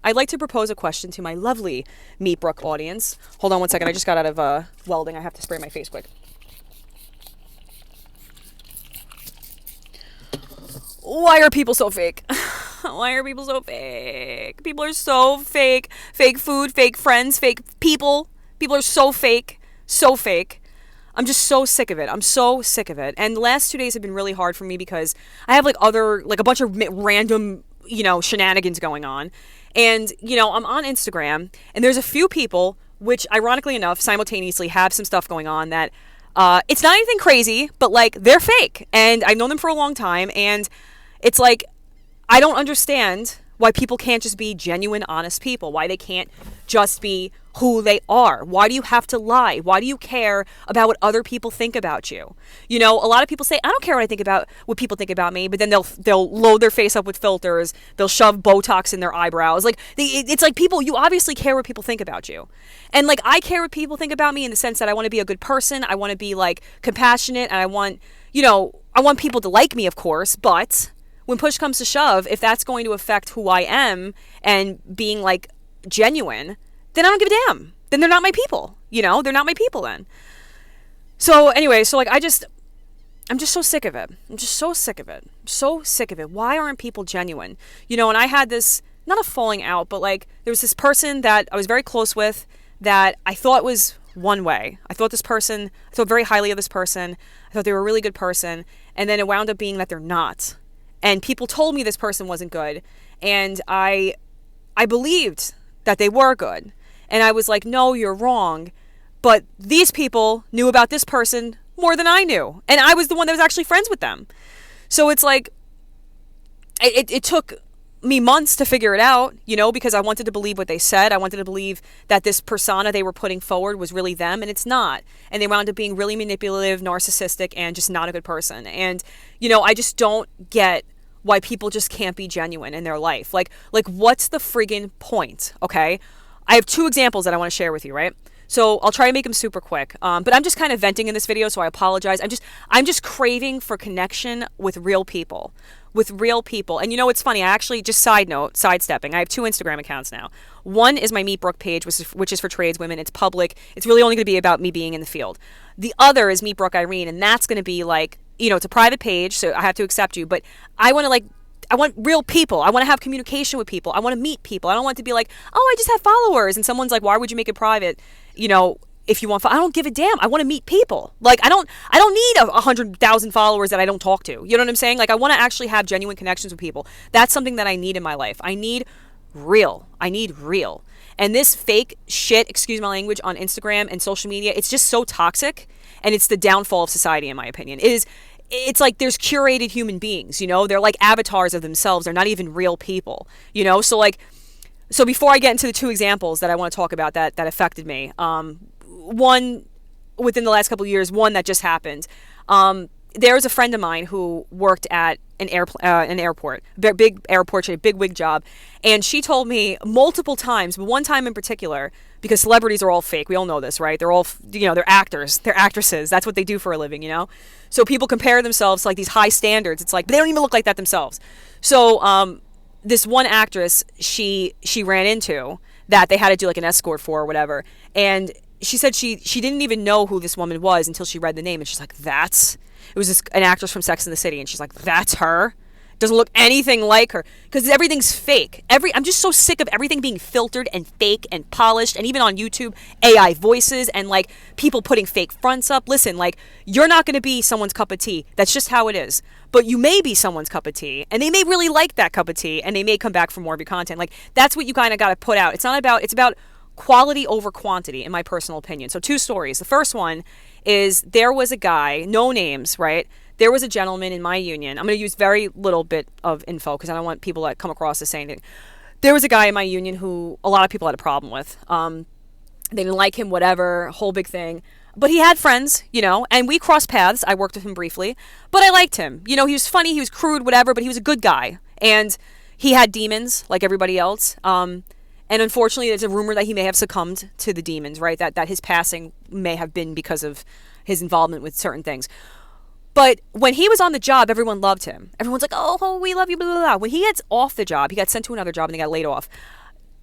I'd like to propose a question to my lovely Meatbrook audience. Hold on one second. I just got out of welding. I have to spray my face quick. Why are people so fake? Why are people so fake? People are so fake. Fake food, fake friends, fake people. People are so fake. So fake. I'm just so sick of it. I'm so sick of it. And the last 2 days have been really hard for me because I have a bunch of random, shenanigans going on. And, I'm on Instagram and there's a few people, which ironically enough, simultaneously have some stuff going on that, it's not anything crazy, but they're fake. And I've known them for a long time. And it's I don't understand why people can't just be genuine, honest people, why they can't just be who they are. Why do you have to lie? Why do you care about what other people think about you? A lot of people say, I don't care what people think about me, but then they'll load their face up with filters. They'll shove Botox in their eyebrows. It's like people, you obviously care what people think about you. And I care what people think about me in the sense that I want to be a good person. I want to be compassionate, and I want people to like me, of course, but when push comes to shove, if that's going to affect who I am and being genuine, then I don't give a damn. Then they're not my people. They're not my people then. So anyway, I'm just so sick of it. I'm just so sick of it. So sick of it. Why aren't people genuine? And I had this, not a falling out, but there was this person that I was very close with that I thought was one way. I thought very highly of this person. I thought they were a really good person. And then it wound up being that they're not. And people told me this person wasn't good. And I believed that they were good. And I was like, no, you're wrong. But these people knew about this person more than I knew. And I was the one that was actually friends with them. So it's it took me months to figure it out, because I wanted to believe what they said. I wanted to believe that this persona they were putting forward was really them, and it's not. And they wound up being really manipulative, narcissistic, and just not a good person. And, I just don't get why people just can't be genuine in their life. What's the friggin' point, okay? I have 2 examples that I want to share with you, right? So I'll try to make them super quick. But I'm just kind of venting in this video, so I apologize. I'm just craving for connection with real people. And it's funny, I actually, just sidestepping, I have 2 Instagram accounts now. One is my Meatbrook page, which is for tradeswomen. It's public. It's really only going to be about me being in the field. The other is Meatbrook Irene, and that's going to be it's a private page, so I have to accept you, but I want real people. I want to have communication with people. I want to meet people. I don't want it to be oh, I just have followers. And someone's why would you make it private? If you want, I don't give a damn. I want to meet people. I don't need 100,000 followers that I don't talk to. You know what I'm saying? I want to actually have genuine connections with people. That's something that I need in my life. I need real. And this fake shit, excuse my language, on Instagram and social media, it's just so toxic. And it's the downfall of society, in my opinion. It's there's curated human beings, they're avatars of themselves. They're not even real people, so before I get into the 2 examples that I want to talk about that affected me, one within the last couple of years, one that just happened. There was a friend of mine who worked at an airport, big airport, she had a big wig job. And she told me multiple times, but one time in particular, because celebrities are all fake. We all know this, right? They're all, they're actors, they're actresses. That's what they do for a living, So people compare themselves to these high standards. It's but they don't even look like that themselves. So this one actress she ran into that they had to do an escort for or whatever. And she said she didn't even know who this woman was until she read the name. And she's it was an actress from Sex and the City. And she's that's her? Doesn't look anything like her, because everything's fake. I'm just so sick of everything being filtered and fake and polished, and even on YouTube, AI voices and people putting fake fronts up. Listen, you're not going to be someone's cup of tea. That's just how it is. But you may be someone's cup of tea, and they may really like that cup of tea, and they may come back for more of your content. That's what you kind of got to put out. It's about quality over quantity, in my personal opinion. So 2 stories. The first one is there was a guy, no names, right? There was a gentleman in my union. I'm going to use very little bit of info because I don't want people to come across as saying anything. There was a guy in my union who a lot of people had a problem with. They didn't like him, whatever, whole big thing. But he had friends, and we crossed paths. I worked with him briefly, but I liked him. He was funny, he was crude, whatever, but he was a good guy. And he had demons like everybody else. And unfortunately, there's a rumor that he may have succumbed to the demons, right? That his passing may have been because of his involvement with certain things. But when he was on the job, everyone loved him. Everyone's like, oh, we love you, blah, blah, blah. When he gets off the job, he got sent to another job and he got laid off.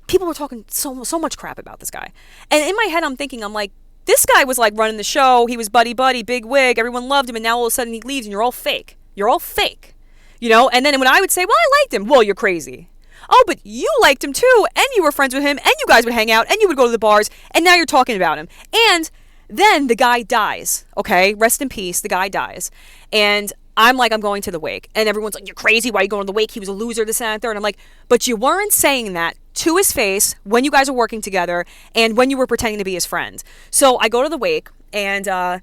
People were talking so much crap about this guy. And in my head, I'm thinking, I'm like, this guy was like running the show. He was buddy, big wig. Everyone loved him. And now all of a sudden he leaves and you're all fake. You're all fake. You know? And then when I would say, well, I liked him. Well, you're crazy. Oh, but you liked him too. And you were friends with him. And you guys would hang out. And you would go to the bars. And now you're talking about him. And then the guy dies. Okay? Rest in peace. The guy dies. And I'm like, I'm going to the wake. And everyone's like, you're crazy. Why are you going to the wake? He was a loser, this, and that, third. And I'm like, but you weren't saying that to his face when you guys were working together and when you were pretending to be his friend. So I go to the wake and, I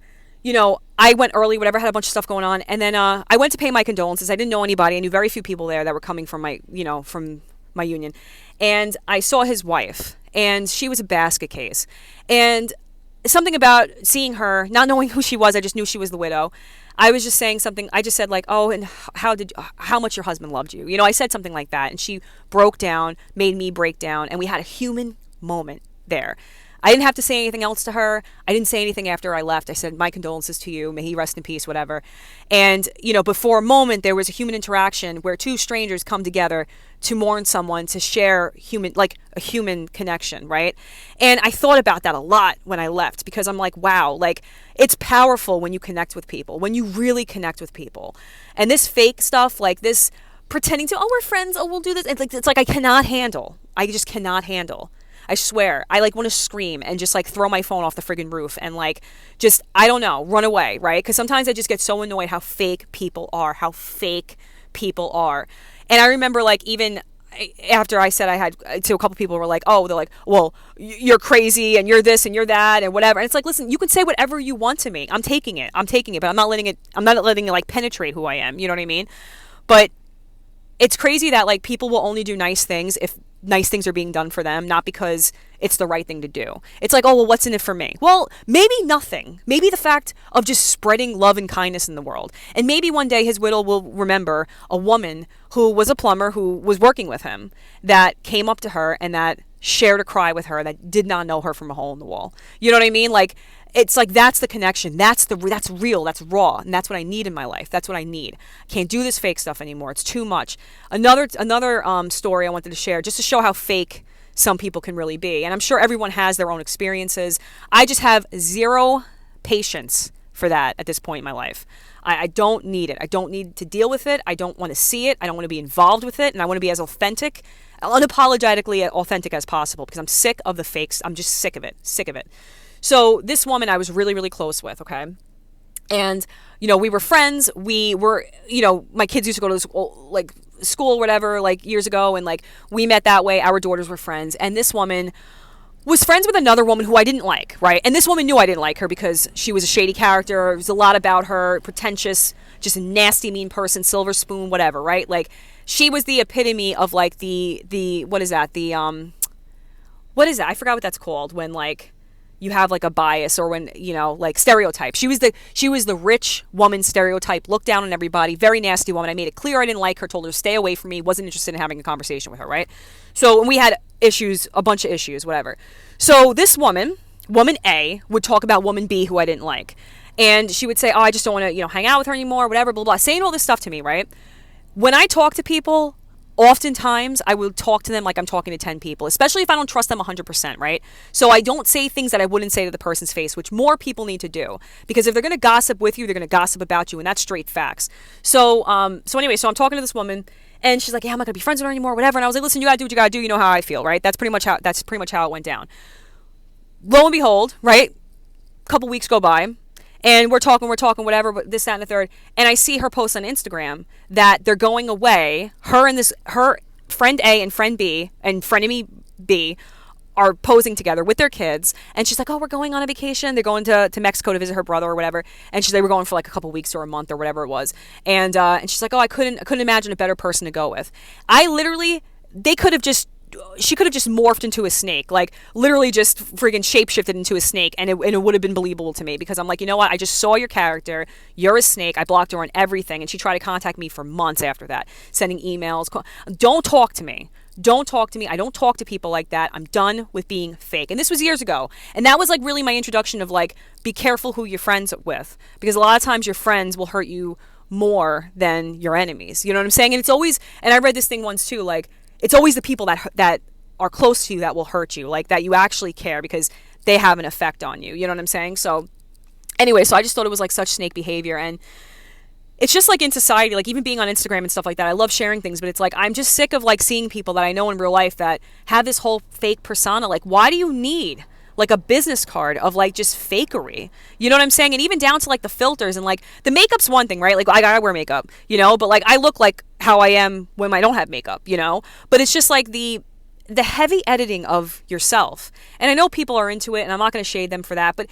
went early, whatever, had a bunch of stuff going on. And then I went to pay my condolences. I didn't know anybody. I knew very few people there that were coming from my union. And I saw his wife and she was a basket case. And something about seeing her, not knowing who she was, I just knew she was the widow. I was just saying something. I just said like, oh, and how much your husband loved you. I said something like that. And she broke down, made me break down. And we had a human moment there. I didn't have to say anything else to her. I didn't say anything after I left. I said, my condolences to you. May he rest in peace, whatever. And, but for a moment, there was a human interaction where two strangers come together to mourn someone, to share a human connection, right? And I thought about that a lot when I left because I'm like, wow, like it's powerful when you connect with people, when you really connect with people. And this fake stuff, like this pretending to, oh, we're friends, oh, we'll do this. It's like I cannot handle. I just cannot handle. I swear, I like want to scream and just like throw my phone off the friggin' roof and like just, I don't know, run away, right? Because sometimes I just get so annoyed how fake people are. And I remember like even after I said I had to a couple people were like, oh, they're like, well, you're crazy and you're this and you're that and whatever. And it's like, listen, you can say whatever you want to me. I'm taking it, but I'm not letting it like penetrate who I am. You know what I mean? But it's crazy that like people will only do nice things if nice things are being done for them, not because it's the right thing to do. It's like, oh, well, what's in it for me? Well, maybe nothing. Maybe the fact of just spreading love and kindness in the world. And maybe one day his widow will remember a woman who was a plumber who was working with him that came up to her and that shared a cry with her that did not know her from a hole in the wall. You know what I mean? Like, it's like that's the connection. That's real. That's raw. And that's what I need in my life. That's what I need. I can't do this fake stuff anymore. It's too much. Another story I wanted to share just to show how fake some people can really be. And I'm sure everyone has their own experiences. I just have zero patience for that at this point in my life. I don't need it. I don't need to deal with it. I don't want to see it. I don't want to be involved with it. And I want to be as unapologetically authentic as possible because I'm sick of the fakes. I'm just sick of it. So this woman I was really, really close with, okay? And, we were friends. We were, my kids used to go to school or whatever, like years ago. And like we met that way. Our daughters were friends. And this woman was friends with another woman who I didn't like, right? And this woman knew I didn't like her because she was a shady character. There was a lot about her, pretentious, just a nasty, mean person, silver spoon, whatever, right? Like she was the epitome of like the what is that? What is that? I forgot what that's called when like you have like a bias or when, like stereotype. She was the rich woman stereotype, looked down on everybody, very nasty woman. I made it clear I didn't like her, told her to stay away from me, wasn't interested in having a conversation with her, right? So, and we had a bunch of issues, whatever. So this woman A, would talk about woman B who I didn't like. And she would say, oh, I just don't want to, hang out with her anymore, whatever, blah, blah, saying all this stuff to me, right? When I talk to people, oftentimes I will talk to them like I'm talking to 10 people, especially if I don't trust them 100%, right? So I don't say things that I wouldn't say to the person's face, which more people need to do. Because if they're going to gossip with you, they're going to gossip about you, and that's straight facts. So anyway, I'm talking to this woman, and she's like, yeah, I'm not going to be friends with her anymore, whatever. And I was like, listen, you got to do what you got to do. You know how I feel, right? That's pretty much how it went down. Lo and behold, right? A couple weeks go by. And we're talking, whatever, but this, that, and the third. And I see her post on Instagram that they're going away. Her friend A and friend B and frenemy B are posing together with their kids. And she's like, oh, we're going on a vacation. They're going to Mexico to visit her brother or whatever. And she's like, we're going for like a couple weeks or a month or whatever it was. And she's like, oh, I couldn't imagine a better person to go with. She could have just morphed into a snake, like literally just friggin' shapeshifted into a snake, and it would have been believable to me because I'm like, you know what? I just saw your character. You're a snake. I blocked her on everything, and she tried to contact me for months after that, sending emails. Don't talk to me. Don't talk to me. I don't talk to people like that. I'm done with being fake. And this was years ago. And that was like really my introduction of like, be careful who you're friends with, because a lot of times your friends will hurt you more than your enemies. You know what I'm saying? And it's always, and I read this thing once too, like, it's always the people that are close to you that will hurt you, like that you actually care, because they have an effect on you. You know what I'm saying? So anyway, so I just thought it was like such snake behavior. And it's just like in society, like even being on Instagram and stuff like that, I love sharing things, but it's like, I'm just sick of like seeing people that I know in real life that have this whole fake persona. Like, why do you need like a business card of like just fakery? You know what I'm saying? And even down to like the filters and like the makeup's one thing, right? Like I gotta wear makeup, you know, but like I look like how I am when I don't have makeup, you know, but it's just like the heavy editing of yourself. And I know people are into it, and I'm not going to shade them for that, but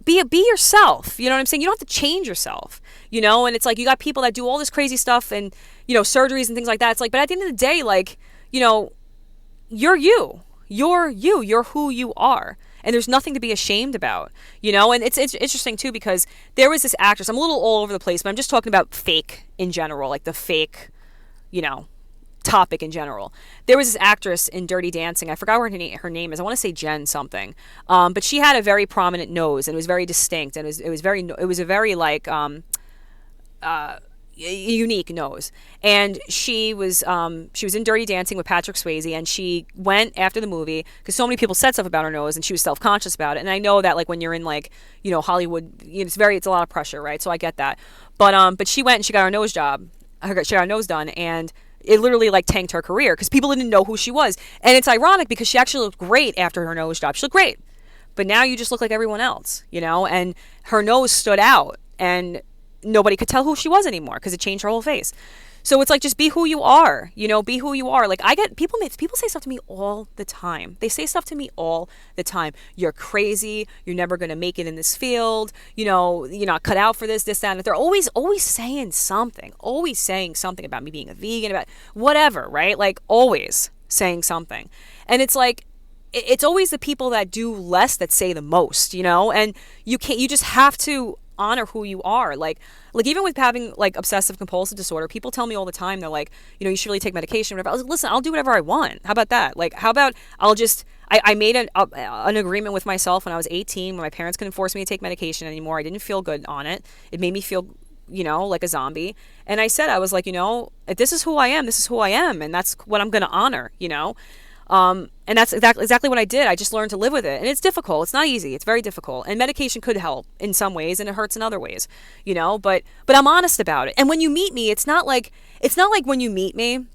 be yourself. You know what I'm saying? You don't have to change yourself, you know? And it's like, you got people that do all this crazy stuff and, you know, surgeries and things like that. It's like, but at the end of the day, like, you know, you're you're who you are. And there's nothing to be ashamed about, you know? And it's interesting too, because there was this actress, I'm a little all over the place, but I'm just talking about fake in general, like the fake, you know, topic in general. There was this actress in Dirty Dancing. I forgot what her name is. I want to say Jen something. But she had a very prominent nose, and it was very distinct, and it was a very like unique nose. And she was in Dirty Dancing with Patrick Swayze, and she went after the movie because so many people said stuff about her nose, and she was self-conscious about it. And I know that like when you're in like, you know, Hollywood, it's a lot of pressure, right? So I get that. But she went and she got her nose job. She got her nose done, and it literally like tanked her career because people didn't know who she was. And it's ironic because she actually looked great after her nose job. She looked great. But now you just look like everyone else, you know? And her nose stood out, and nobody could tell who she was anymore because it changed her whole face. So it's like, just be who you are, you know, be who you are. Like I get people say stuff to me all the time. They say stuff to me all the time. You're crazy. You're never going to make it in this field. You know, you're not cut out for this, that, and they're always saying something about me being a vegan, about whatever, right? Like always saying something. And it's like, it's always the people that do less that say the most, you know? And you just have to honor who you are. Like even with having like obsessive compulsive disorder, people tell me all the time, they're like, you know, you should really take medication, whatever. I was like, listen, I'll do whatever I want. How about that? Like, how about I made an agreement with myself when I was 18, when my parents couldn't force me to take medication anymore. I didn't feel good on it. It made me feel, you know, like a zombie. And I said, I was like, you know, if this is who I am, this is who I am. And that's what I'm going to honor, you know? And that's exactly what I did. I just learned to live with it. And it's difficult. It's not easy. It's very difficult. And medication could help in some ways, and it hurts in other ways, you know, but I'm honest about it. And when you meet me, it's not like when you meet me,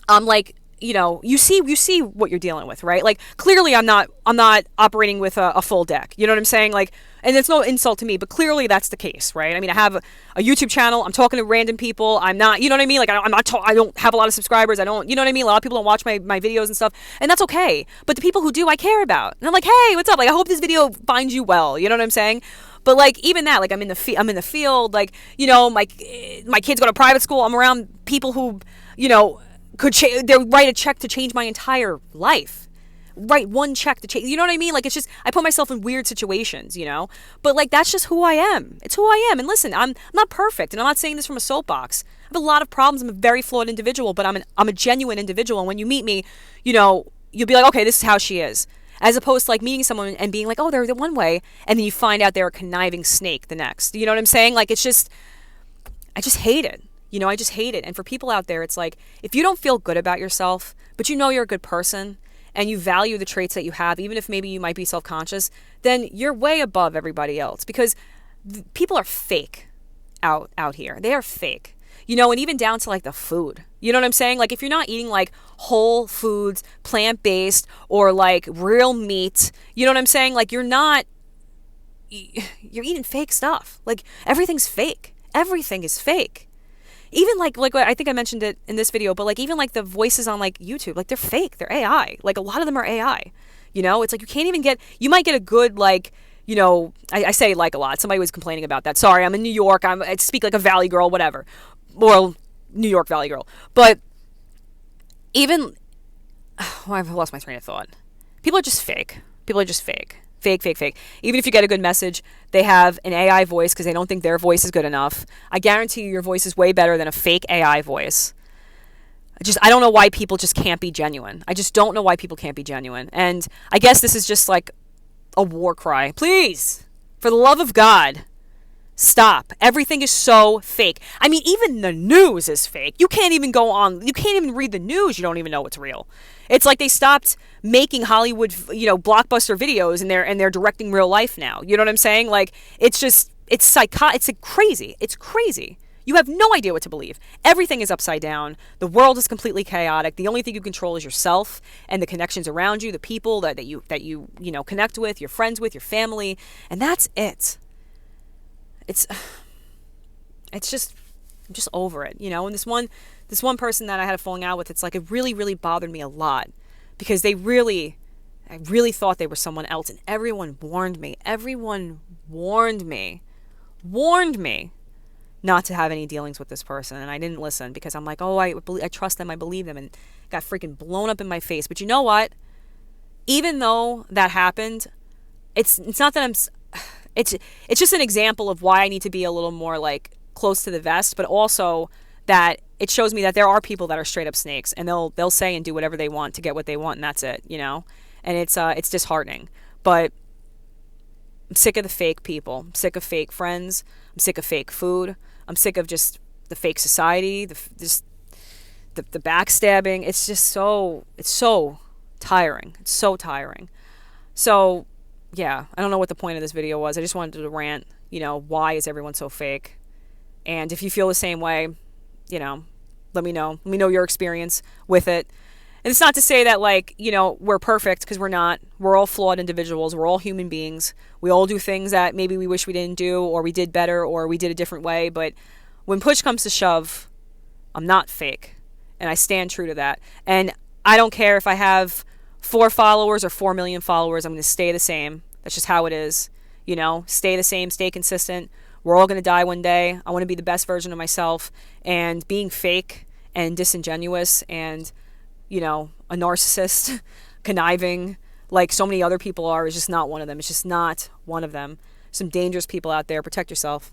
I'm like, you know, you see what you're dealing with, right? Like clearly I'm not operating with a full deck. You know what I'm saying? Like, and it's no insult to me, but clearly that's the case, right? I mean, I have a YouTube channel. I'm talking to random people. I'm not, you know what I mean? Like I don't have a lot of subscribers. I don't, you know what I mean? A lot of people don't watch my videos and stuff, and that's okay. But the people who do, I care about. And I'm like, hey, what's up? Like, I hope this video finds you well. You know what I'm saying? But like even that, like I'm in the field. Like, you know, my kids go to private school. I'm around people who, you know, they write a check to change my entire life. Write one check to change, you know what I mean? Like, it's just, I put myself in weird situations, you know? But like, that's just who I am. It's who I am. And listen, I'm not perfect, and I'm not saying this from a soapbox. I have a lot of problems. I'm a very flawed individual, but I'm a genuine individual. And when you meet me, you know, you'll be like, okay, this is how she is. As opposed to like meeting someone and being like, oh, they're the one way, and then you find out they're a conniving snake the next. You know what I'm saying? Like, it's just, I just hate it. You know, I just hate it. And for people out there, it's like, if you don't feel good about yourself, but you know you're a good person and you value the traits that you have, even if maybe you might be self-conscious, then you're way above everybody else, because people are fake out here. They are fake. You know, and even down to like the food. You know what I'm saying? Like if you're not eating like whole foods, plant-based, or like real meat, you know what I'm saying? Like you're eating fake stuff. Like everything's fake. Everything is fake. Even like I think I mentioned it in this video, but like even like the voices on like YouTube, like they're fake. They're AI. Like a lot of them are AI. You know, it's like you might get a good like, you know, I say like a lot. Somebody was complaining about that. Sorry, I'm in New York. I speak like a Valley girl, whatever. Well, New York Valley girl. But even, I've lost my train of thought. People are just fake. People are just fake. Fake. Even if you get a good message, they have an AI voice because they don't think their voice is good enough. I guarantee you your voice is way better than a fake AI voice. I don't know why people just can't be genuine. I just don't know why people can't be genuine. And I guess this is just like a war cry. Please, for the love of God, stop. Everything is so fake. I mean, even the news is fake. You can't even read the news. You don't even know what's real. It's like they stopped making Hollywood, blockbuster videos, and they're directing real life now. You know what I'm saying? Like, it's crazy. It's crazy. You have no idea what to believe. Everything is upside down. The world is completely chaotic. The only thing you control is yourself and the connections around you, the people that you connect with, your friends with, your family, and that's it. It's just, I'm just over it, And this one person that I had a falling out with, it's like it really, really bothered me a lot because I really thought they were someone else, and everyone warned me. Everyone warned me not to have any dealings with this person, and I didn't listen because I'm like, oh, I trust them, I believe them, and got freaking blown up in my face. But you know what? Even though that happened, it's not that it's just an example of why I need to be a little more like close to the vest, but also that it shows me that there are people that are straight up snakes, and they'll say and do whatever they want to get what they want, and that's it, And it's disheartening. But I'm sick of the fake people. I'm sick of fake friends. I'm sick of fake food. I'm sick of just the fake society, the backstabbing. It's so tiring. It's so tiring. So, yeah, I don't know what the point of this video was. I just wanted to rant, why is everyone so fake? And if you feel the same way, let me know. Let me know your experience with it. And it's not to say that, we're perfect, because we're not. We're all flawed individuals. We're all human beings. We all do things that maybe we wish we didn't do, or we did better, or we did a different way. But when push comes to shove, I'm not fake. And I stand true to that. And I don't care if I have 4 followers or 4 million followers. I'm going to stay the same. That's just how it is. Stay the same, stay consistent. We're all going to die one day. I want to be the best version of myself. And being fake and disingenuous and a narcissist, conniving, like so many other people are, is just not one of them. It's just not one of them. Some dangerous people out there. Protect yourself.